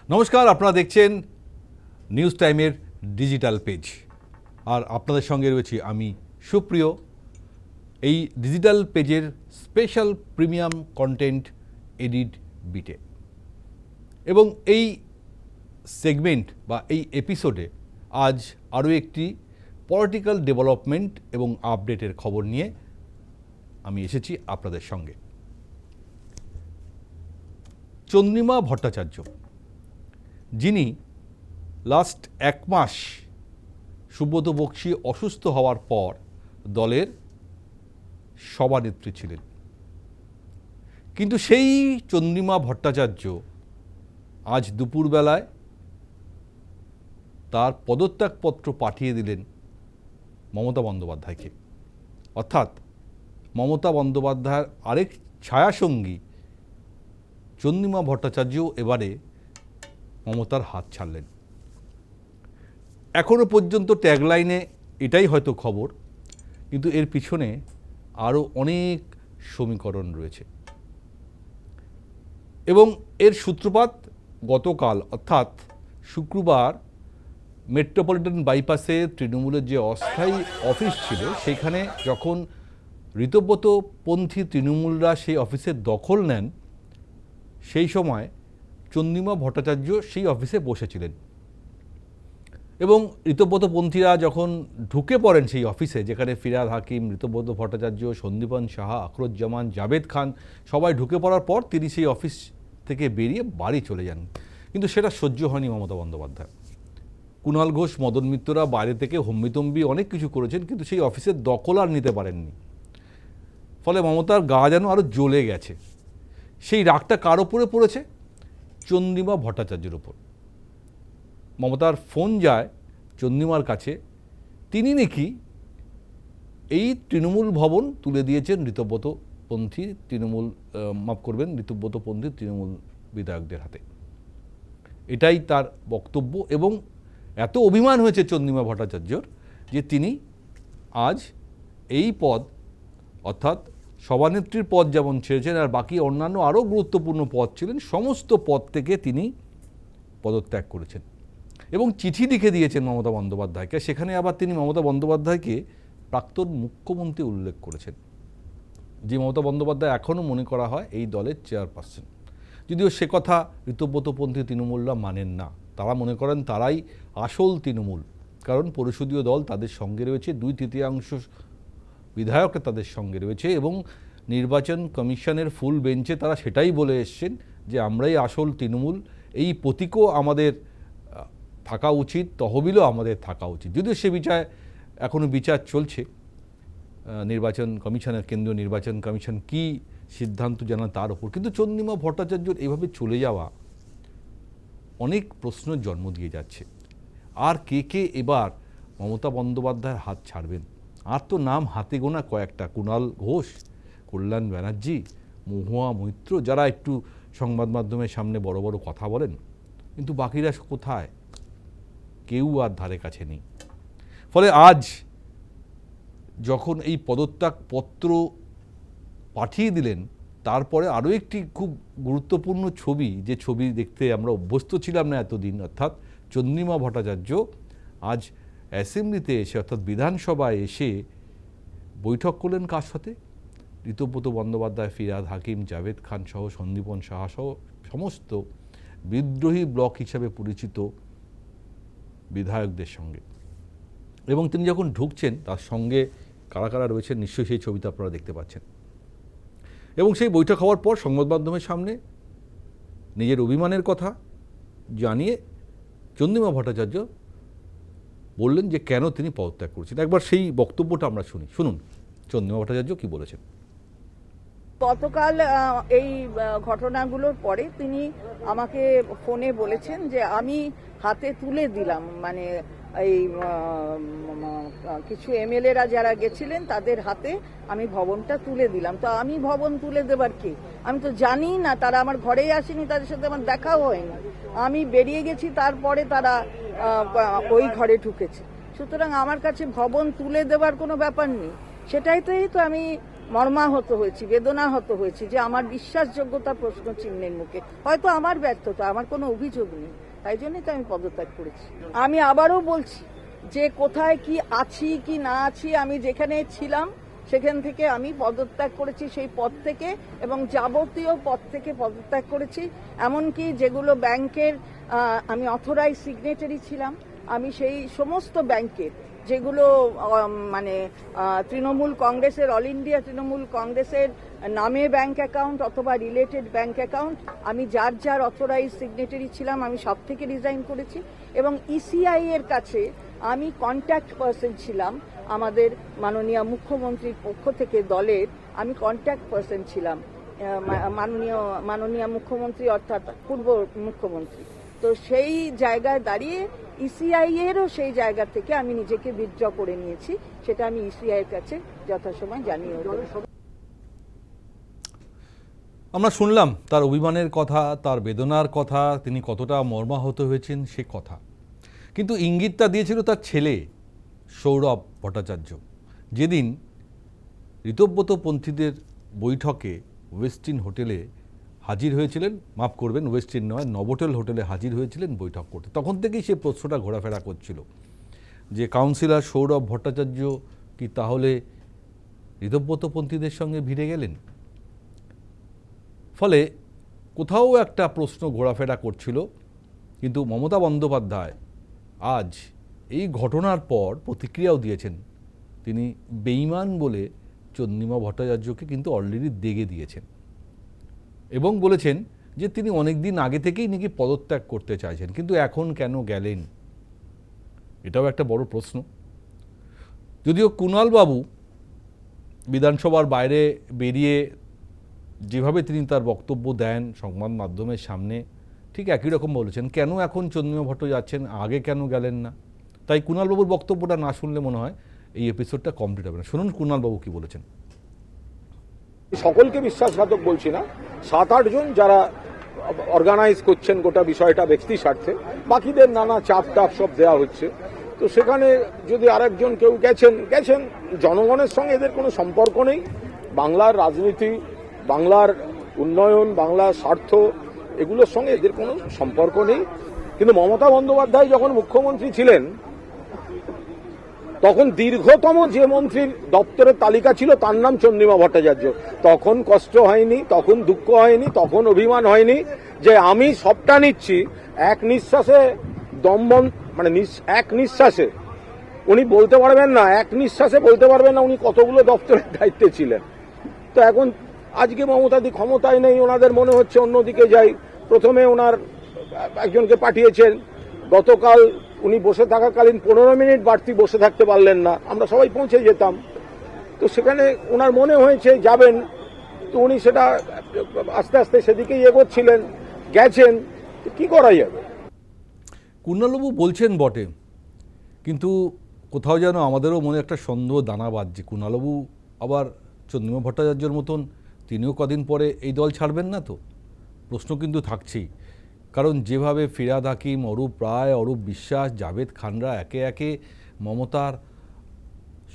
নমস্কার, আপনারা দেখছেন নিউজ টাইমের ডিজিটাল পেজ, আর আপনাদের সঙ্গে রয়েছি আমি সুপ্রিয়। এই ডিজিটাল পেজের স্পেশাল প্রিমিয়াম কন্টেন্ট এডিট বিটে, এবং এই সেগমেন্ট বা এই এপিসোডে আজ আরও একটি পলিটিক্যাল ডেভেলপমেন্ট এবং আপডেটের খবর নিয়ে আমি এসেছি আপনাদের সঙ্গে। চন্দ্রিমা ভট্টাচার্য, যিনি লাস্ট এক মাস সুব্রত বক্সী অসুস্থ হওয়ার পর দলের সভানেত্রী ছিলেন, কিন্তু সেই চন্দ্রিমা ভট্টাচার্য আজ দুপুরবেলায় তার পদত্যাগপত্র পাঠিয়ে দিলেন মমতা বন্দ্যোপাধ্যায়কে। অর্থাৎ মমতা বন্দ্যোপাধ্যায়ের আরেক ছায়াসঙ্গী চন্দ্রিমা ভট্টাচার্য এবারে মমতার হাত ছাড়লেন। এখনও পর্যন্ত ট্যাগলাইনে এটাই হয়তো খবর, কিন্তু এর পিছনে আরও অনেক সমীকরণ রয়েছে, এবং এর সূত্রপাত গতকাল অর্থাৎ শুক্রবার মেট্রোপলিটন বাইপাসে তৃণমূলের যে অস্থায়ী অফিস ছিল সেখানে যখন ঋতব্রতপন্থী তৃণমূলরা সেই অফিসের দখল নেন, সেই সময় চন্দ্রিমা ভট্টাচার্য সেই অফিসে বসেছিলেন। এবং ঋতব্রতপন্থীরা যখন ঢুকে পড়েন সেই অফিসে, যেখানে ফিরহাদ হাকিম, ঋতব্রত ভট্টাচার্য, সন্দীপন সাহা, আখরুজ্জামান, জাভেদ খান সবাই ঢুকে পড়ার পর তিনি সেই অফিস থেকে বেরিয়ে বাড়ি চলে যান। কিন্তু সেটা সহ্য হয়নি মমতা বন্দ্যোপাধ্যায়। কুণাল ঘোষ, মদন মিত্ররা বাইরে থেকে হম্বিতম্বি অনেক কিছু করেছেন, কিন্তু সেই অফিসের দখল আর নিতে পারেননি। ফলে মমতার গা যেন আরও জ্বলে গেছে। সেই রাগটা কার ওপরে পড়েছে? চন্দ্রিমা ভট্টাচার্যের ওপর। মমতার ফোন যায় চন্দ্রিমার কাছে, তিনি নাকি এই তৃণমূল ভবন তুলে দিয়েছেন ঋতব্রতপন্থী তৃণমূল বিধায়কদের হাতে। এটাই তার বক্তব্য, এবং এত অভিমান হয়েছে চন্দ্রিমা ভট্টাচার্যর যে তিনি আজ এই পদ অর্থাৎ সভানেত্রীর পদ যেমন ছেড়েছেন, আর বাকি অন্যান্য আরও গুরুত্বপূর্ণ পদ ছিলেন, সমস্ত পদ থেকে তিনি পদত্যাগ করেছেন এবং চিঠি লিখে দিয়েছেন মমতা বন্দ্যোপাধ্যায়কে। সেখানে আবার তিনি মমতা বন্দ্যোপাধ্যায়কে প্রাক্তন মুখ্যমন্ত্রী উল্লেখ করেছেন, যে মমতা বন্দ্যোপাধ্যায় এখনও মনে করা হয় এই দলের চেয়ারপারসন। যদিও সে কথা ঋতব্রতপন্থী তৃণমূলরা মানেন না, তারা মনে করেন তারাই আসল তৃণমূল, কারণ পরিষদীয় দল তাদের সঙ্গে রয়েছে, 2/3 বিধায়করা তাদের সঙ্গে রয়েছে, এবং নির্বাচন কমিশনের ফুল বেঞ্চে তারা সেটাই বলে এসছেন যে আমরাই আসল তৃণমূল, এই প্রতীকও আমাদের থাকা উচিত, তহবিলও আমাদের থাকা উচিত। যদিও সে বিচার এখনও বিচার চলছে নির্বাচন কমিশনের, কেন্দ্রীয় নির্বাচন কমিশন কি সিদ্ধান্ত জানা তার ওপর। কিন্তু চন্দ্রিমা ভট্টাচার্যর এইভাবে চলে যাওয়া অনেক প্রশ্নের জন্ম দিয়ে যাচ্ছে। আর কে কে এবার মমতা বন্দ্যোপাধ্যায়ের হাত ছাড়বেন? আর তো নাম হাতে গোনা কয়েকটা, কুণাল ঘোষ, কল্যাণ ব্যানার্জি, মহুয়া মৈত্র, যারা একটু সংবাদ মাধ্যমের সামনে বড় বড় কথা বলেন, কিন্তু বাকিরা কোথায়? কেউ আর ধারে কাছে নেই। ফলে আজ যখন এই পদত্যাগপত্র পাঠিয়ে দিলেন, তারপরে আরও একটি খুব গুরুত্বপূর্ণ ছবি, যে ছবি দেখতে আমরা অভ্যস্ত ছিলাম না এতদিন, অর্থাৎ চন্দ্রিমা ভট্টাচার্য আজ অ্যাসেম্বলিতে এসে অর্থাৎ বিধানসভায় এসে বৈঠক করলেন কার সাথে? ঋতব্রত বন্দ্যোপাধ্যায়, ফিরহাদ হাকিম, জাভেদ খান সহ, সন্দীপন সাহা সহ সমস্ত বিদ্রোহী ব্লক হিসাবে পরিচিত বিধায়কদের সঙ্গে। এবং তিনি যখন ঢুকছেন তার সঙ্গে কারা কারা রয়েছেন নিশ্চয়ই সেই ছবিটা আপনারা দেখতে পাচ্ছেন। এবং সেই বৈঠক হওয়ার পর সংবাদ মাধ্যমের সামনে নিজের অভিমানের কথা জানিয়ে চন্দ্রিমা ভট্টাচার্য বললেন যে কেন তিনি পদত্যাগ করেছেন। একবার সেই বক্তব্যটা আমরা শুনুন চন্দ্রিমা ভট্টাচার্য কি বলেছেন। গতকাল এই ঘটনাগুলোর পরে তিনি আমাকে ফোনে বলেছেন যে আমি হাতে তুলে দিলাম, মানে এই কিছু এমএলএরা যারা গেছিলেন তাদের হাতে আমি ভবনটা তুলে দিলাম। তো আমি ভবন তুলে দেবার কি? আমি তো জানি না, তারা আমার ঘরেই আসেনি, তাদের সাথে আমার দেখাও হয়নি। আমি বেরিয়ে গেছি, তারপরে তারা ওই ঘরে ঢুকেছে। সুতরাং আমার কাছে ভবন তুলে দেবার কোনো ব্যাপার নেই। সেটাই তো আমি মর্মাহত হয়েছি, বেদনাহত হয়েছি যে আমার বিশ্বাসযোগ্যতা প্রশ্ন চিহ্নের মুখে। হয়তো আমার ব্যর্থতা, আমার কোনো অভিযোগ নেই, তাই জন্যই তো আমি পদত্যাগ করেছি। আমি আবারও বলছি যে কোথায় কি আছি কি না আছি, আমি যেখানে ছিলাম সেখান থেকে আমি পদত্যাগ করেছি, সেই পদ থেকে, এবং যাবতীয় পদ থেকে পদত্যাগ করেছি। এমনকি যেগুলো ব্যাংকের আমি অথরাইজ সিগনেটারি ছিলাম, আমি সেই সমস্ত ব্যাংকের যেগুলো মানে তৃণমূল কংগ্রেসের, অল ইন্ডিয়া তৃণমূল কংগ্রেসের নামে ব্যাংক অ্যাকাউন্ট অথবা রিলেটেড ব্যাংক অ্যাকাউন্ট, আমি যার যার অথরাইজ সিগনেটারি ছিলাম আমি সব থেকে রিজাইন করেছি। এবং ইসিআই এর কাছে আমি কন্ট্যাক্ট পারসন ছিলাম, আমাদের মাননীয় মুখ্যমন্ত্রীর পক্ষ থেকে দলের আমি কন্ট্যাক্ট পারসন ছিলাম মাননীয় মুখ্যমন্ত্রী অর্থাৎ পূর্ব মুখ্যমন্ত্রী। তো সেই জায়গায় দাঁড়িয়ে ইসিআই এরও সেই জায়গা থেকে আমি নিজেকে উইথড্র করে নিয়েছি, সেটা আমি ইসিআই এর কাছে যথাসময় জানিয়ে দেব। আমরা শুনলাম তার অভিমানের কথা, তার বেদনার কথা, তিনি কতটা মর্মাহত হয়েছেন সে কথা, কিন্তু ইঙ্গিতটা দিয়েছিল তার ছেলে সৌরভ ভট্টাচার্য। যেদিন ঋতব্রতপন্থীদের বৈঠকে ওয়েস্টিন হোটেলে হাজির হয়েছিলেন, মাফ করবেন ওয়েস্টিন নয়, নভোটেল হোটেলে হাজির হয়েছিলেন বৈঠক করতে, তখন থেকেই সে প্রশ্নটা ঘোরাফেরা করছিল যে কাউন্সিলর সৌরভ ভট্টাচার্য কি তাহলে ঋতব্রতপন্থীদের সঙ্গে ভিড়ে গেলেন। ফলে কোথাও একটা প্রশ্ন ঘোরাফেরা করছিল, কিন্তু মমতা বন্দ্যোপাধ্যায় আজ এই ঘটনার পর প্রতিক্রিয়াও দিয়েছেন। তিনি বেঈমান বলে চন্দ্রিমা ভট্টাচার্যকে কিন্তু অলরেডি দেগে দিয়েছেন এবং বলেছেন যে তিনি অনেক দিন আগে থেকেই নাকি পদত্যাগ করতে চাইছেন, কিন্তু এখন কেন গেলেন, এটাও একটা বড় প্রশ্ন। যদিও কুণালবাবু বিধানসভার বাইরে বেরিয়ে যেভাবে তিনি তার বক্তব্য দেন সংবাদ মাধ্যমের সামনে, ঠিক একই রকম বলেছেন, কেন এখন চন্দ্রিমা ভট্ট যাচ্ছেন, আগে কেন গেলেন না। তাই কুণালবাবুর বক্তব্যটা না শুনলে মনে হয় এই এপিসোডটা কমপ্লিট হবে না। শুনুন কুণালবাবু কি বলেছেন। সকলকে বিশ্বাসঘাতক বলছি না, 7-8 জন যারা অর্গানাইজ করছেন গোটা বিষয়টা ব্যক্তি স্বার্থে, বাকিদের নানা চাপ টাপ সব দেওয়া হচ্ছে। তো সেখানে যদি আরেকজন কেউ গেছেন, জনগণের সঙ্গে এদের কোনো সম্পর্ক নেই। বাংলার রাজনীতি, বাংলার উন্নয়ন, বাংলার স্বার্থ, এগুলোর সঙ্গে এদের কোনো সম্পর্ক নেই। কিন্তু মমতা বন্দ্যোপাধ্যায় যখন মুখ্যমন্ত্রী ছিলেন তখন দীর্ঘতম যে মন্ত্রীর দপ্তরের তালিকা ছিল তার নাম চন্দ্রিমা ভট্টাচার্য। তখন কষ্ট হয়নি, তখন দুঃখ হয়নি, তখন অভিমান হয়নি যে আমি সবটা নিচ্ছি। এক নিঃশ্বাসে মানে এক নিঃশ্বাসে উনি বলতে পারবেন না, এক নিঃশ্বাসে বলতে পারবেন না উনি কতগুলো দপ্তরের দায়িত্বে ছিলেন। তো এখন আজকে মমতাদি ক্ষমতায় নেই, ওনাদের মনে হচ্ছে অন্যদিকে যাই। প্রথমে ওনার একজনকে পাঠিয়েছেন, গতকাল উনি বসে থাকাকালীন 15 মিনিট বাড়তি বসে থাকতে পারলেন না, আমরা সবাই পৌঁছে যেতাম। তো সেখানে ওনার মনে হয়েছে যাবেন, তো উনি সেটা আস্তে আস্তে সেদিকেই এগোচ্ছিলেন, গেছেন। কি করা যাবে? কুণালবাবু বলছেন বটে, কিন্তু কোথাও যেন আমাদেরও মনে একটা সন্দেহ দানা বাজছে, কুণালবাবু আবার চন্দ্রিমা ভট্টাচার্যর মতন তিনিও কদিন পরে এই দল ছাড়বেন না তো? প্রশ্ন কিন্তু থাকছেই। কারণ যেভাবে ফিরহাদ হাকিম, অরূপ রায়, অরূপ বিশ্বাস, জাভেদ খানরা একে একে মমতার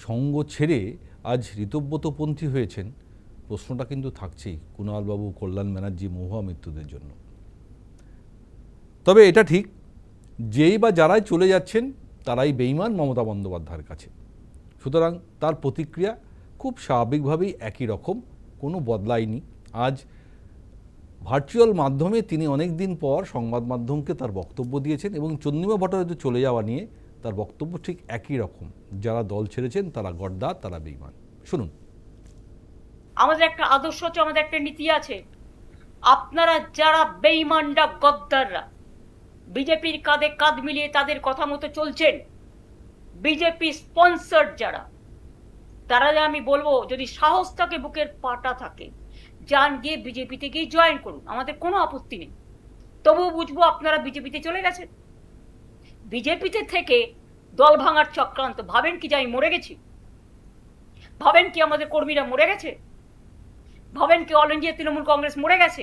সঙ্গ ছেড়ে আজ ঋতব্রতপন্থী হয়েছেন, প্রশ্নটা কিন্তু থাকছেই কুণালবাবু, কল্যাণ ব্যানার্জি, মহুয়া মৃত্যুদের জন্য। তবে এটা ঠিক, যেই বা যারাই চলে যাচ্ছেন তারাই বেঈমান মমতা বন্দ্যোপাধ্যায়ের কাছে। সুতরাং তার প্রতিক্রিয়া খুব স্বাভাবিকভাবেই একই রকম, কোনো বদলায়নি। আজ ভার্চুয়াল মাধ্যমে তিনি অনেক দিন পর সংবাদ মাধ্যমকে তার বক্তব্য দিয়েছেন এবং চন্দ্রিমা ভট্টাচার্য চলে যাওয়া নিয়ে তার বক্তব্য ঠিক একই রকম, যারা দল ছেড়েছেন তারা গদ্দার, তারা বেঈমান। শুনুন। আমাদের একটা আদর্শ আছে, আমাদের একটা নীতি আছে। আপনারা যারা বেঈমানরা, গদ্দাররা, বিজেপির কাঁধে কাঁধ মিলিয়ে তাদের কথা মতো চলছেন, বিজেপি স্পন্সর যারা, তারা আমি বলবো যদি সাহস থাকে, বুকের পাটা থাকে, যান গিয়ে বিজেপিতে গিয়ে জয়েন করুন, আমাদের কোনো আপত্তি নেই। তবুও বুঝবো আপনারা বিজেপিতে চলে গেছেন। বিজেপিতে থেকে দল ভাঙার চক্রান্ত, ভাবেন কি যে আমি মরে গেছি? ভাবেন কি আমাদের কর্মীরা মরে গেছে? ভাবেন কি অল ইন্ডিয়া তৃণমূল কংগ্রেস মরে গেছে?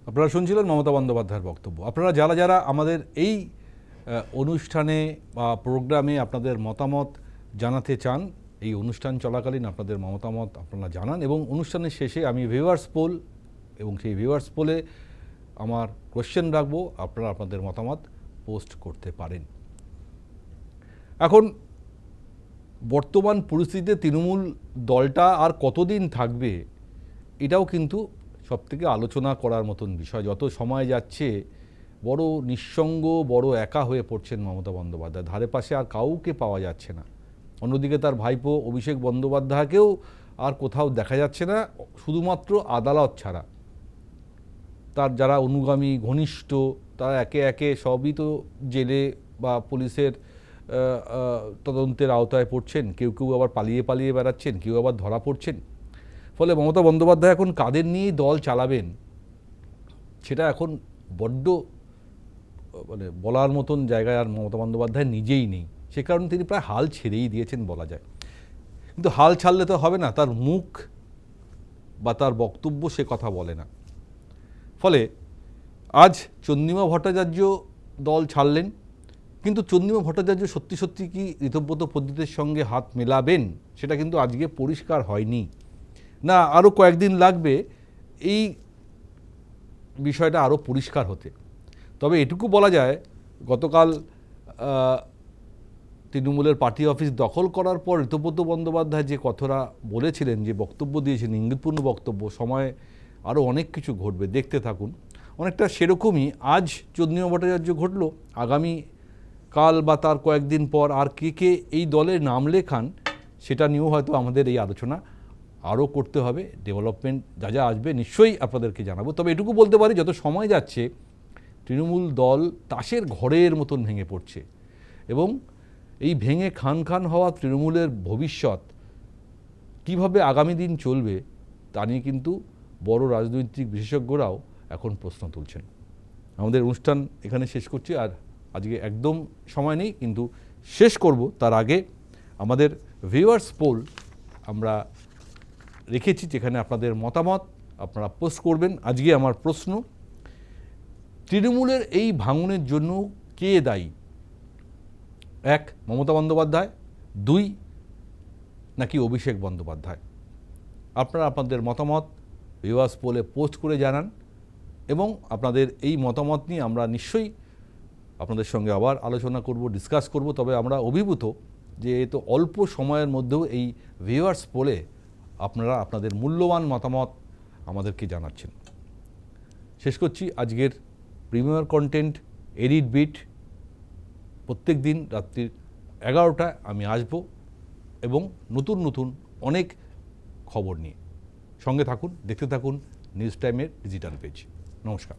আপনারা শুনছিলেন মমতা বন্দ্যোপাধ্যায়ের বক্তব্য। আপনারা যারা যারা আমাদের এই অনুষ্ঠানে বা প্রোগ্রামে আপনাদের মতামত জানাতে চান, এই অনুষ্ঠান চলাকালীন আপনাদের মতামত আপনারা জানান, এবং অনুষ্ঠানের শেষে আমি ভিউয়ার্স পোল এবং সেই ভিউয়ার্স পোলে আমার কোয়েশ্চেন রাখবো, আপনারা আপনাদের মতামত পোস্ট করতে পারেন। এখন বর্তমান পরিস্থিতিতে তৃণমূল দলটা আর কতদিন থাকবে, এটাও কিন্তু সবথেকে আলোচনা করার মতন বিষয়। যত সময় যাচ্ছে বড় নিঃসঙ্গ, বড় একা হয়ে পড়ছেন মমতা বন্দ্যোপাধ্যায়, ধারে পাশে আর কাউকে পাওয়া যাচ্ছে না। অন্যদিকে তার ভাইপো অভিষেক বন্দ্যোপাধ্যায়কেও আর কোথাও দেখা যাচ্ছে না, শুধুমাত্র আদালত ছাড়া। তার যারা অনুগামী ঘনিষ্ঠ তারা একে একে সবই তো জেলে বা পুলিশের তদন্তের আওতায় পড়ছেন, কেউ কেউ আবার পালিয়ে পালিয়ে বেড়াচ্ছেন, কেউ আবার ধরা পড়ছেন। ফলে মমতা বন্দ্যোপাধ্যায় এখন কাদের নিয়েই দল চালাবেন সেটা এখন বড্ড মানে বলার মতন জায়গায় আর মমতা বন্দ্যোপাধ্যায় নিজেই নেই। সে কারণে তিনি প্রায় হাল ছেড়েই দিয়েছেন বলা যায়। কিন্তু হাল ছাড়লে তো হবে না, তার মুখ বা তার বক্তব্য সে কথা বলে না। ফলে আজ চন্দ্রিমা ভট্টাচার্য দল ছাড়লেন, কিন্তু চন্দ্রিমা ভট্টাচার্য সত্যি সত্যি কি ঋতব্রত পদ্ধতির সঙ্গে হাত মেলাবেন সেটা কিন্তু আজকে পরিষ্কার হয়নি। না আরও কয়েকদিন লাগবে এই বিষয়টা আরও পরিষ্কার হতে। তবে এটুকু বলা যায়, গতকাল তৃণমূলের পার্টি অফিস দখল করার পর ঋতব্রত বন্দ্যোপাধ্যায় যে কথাটা বলেছিলেন, যে বক্তব্য দিয়েছেন, ইঙ্গিতপূর্ণ বক্তব্য, সময় আরও অনেক কিছু ঘটবে, দেখতে থাকুন। অনেকটা সেরকমই আজ চন্দ্রিমা ভট্টাচার্য ঘটল, আগামী কাল বা তার কয়েকদিন পর আর কে কে এই দলে নাম লেখান সেটা নিয়েও হয়তো আমাদের এই আলোচনা আরও করতে হবে। ডেভেলপমেন্ট যা যা আসবে নিশ্চয়ই আপনাদেরকে জানাবো। তবে এটুকু বলতে পারি, যত সময় যাচ্ছে তৃণমূল দল তাসের ঘরের মতন ভেঙে পড়ছে, এবং এই ভেঙে খান খান হওয়া তৃণমূলের ভবিষ্যৎ কিভাবে আগামী দিন চলবে তা নিয়ে কিন্তু বড় রাজনৈতিক বিশেষজ্ঞরাও এখন প্রশ্ন তুলছেন। আমাদের অনুষ্ঠান এখানে শেষ করছি, আর আজকে একদম সময় নেই, কিন্তু শেষ করব তার আগে আমাদের ভিউয়ার্স পোল আমরা রেখেছি, যেখানে আপনাদের মতামত আপনারা পোস্ট করবেন। আজকে আমার প্রশ্ন, তৃণমূলের এই ভাঙনের জন্য কে দায়ী? 1 মমতা বন্দ্যোপাধ্যায়, 2 নাকি অভিষেক বন্দ্যোপাধ্যায়? আপনারা আপনাদের মতামত ভিউয়ার্স পোলে পোস্ট করে জানান, এবং আপনাদের এই মতামত নিয়ে আমরা নিশ্চয়ই আপনাদের সঙ্গে আবার আলোচনা করব, ডিসকাস করব। তবে আমরা অভিভূত যে তো অল্প সময়ের মধ্যেও এই ভিউয়ার্স পোলে আপনারা আপনাদের মূল্যবান মতামত আমাদেরকে জানাচ্ছেন। শেষ করছি আজকের প্রিমিয়ার কন্টেন্ট এডিট বিট। প্রত্যেক দিন রাত্রির 11টায় আমি আসব, এবং নতুন নতুন অনেক খবর নিয়ে। সঙ্গে থাকুন, দেখতে থাকুন নিউজ টাইমের ডিজিটাল পেজ। নমস্কার।